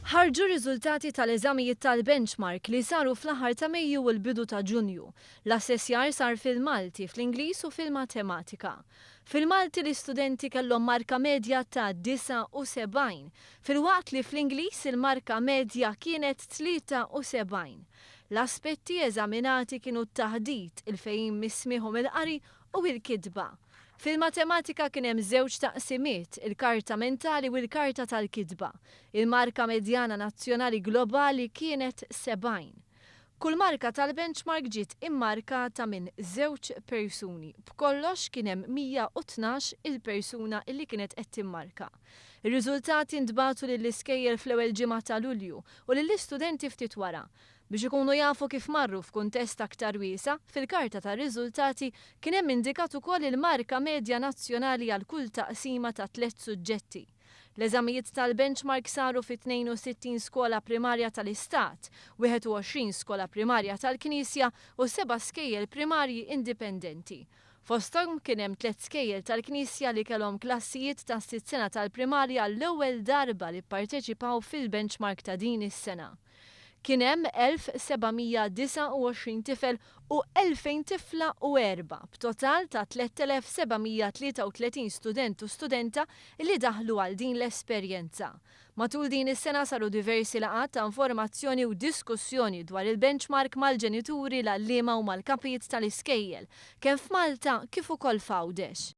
Ħarġu riżultati tal-eżamijiet tal-benchmark li saru fl-aħħar ta' Mejju u l-bidu ta' Ġunju. L-assessjar sar fil-Malti, fl-Ingliż u fil-Matematika. Fil-Malti l-istudenti kellhom marka medja ta' 79, fil-waqt li fl-Ingliż il-marka medja kienet 73. L-aspetti eżaminati kienu t-taħdit, il-fejjim mismiħum il-qari u il-kidba. Fil-matematika kien hemm żewġ taqsimiet, il-karta mentali u l-karta tal-kidba. Il-marka medjana nazzjonali globali kienet 70. Kull marka tal-benchmark ġiet immarkata minn żewġ persuni. B'kollox kien hemm 112 il-persuna illi kienet qed timmarka. Ir-riżultati ntbagħtu lill-iskejjel fl-ewwel ġimgħa ta' Lulju u lill-istudenti ftit wara. Biex ikunu jafu kif marru f'kuntest aktar wiesa, fil-karta ta' riżultati kien hemm indikat ukoll il-marka medja nazzjonali għal kull taqsima ta' 3 suġġetti. L-eżamijiet tal-benchmark saru fi 62 skola primarja tal-Istat, 21 skola primarja tal-Knisja u 7 skejjel primarji indipendenti. Fosthom kien hemm 3 skejjel tal-Knisja li kellhom klassijiet ta' 6 sena tal-primarja l-ewwel darba li pparteċipaw fil-benchmark ta' din is-sena. Kien hemm 1729 tifel u 2000 tifla u erba' b'total ta' 3733 student u studenta li daħlu għal din l-esperjenza. Matul din is-sena saru diversi laqgħat ta' informazzjoni u diskussjoni dwar il-benchmark mal-ġenituri, l-għalliema u mal-kapijiet tal-iskejjel, kemm f'Malta kif ukoll f'Għawdex.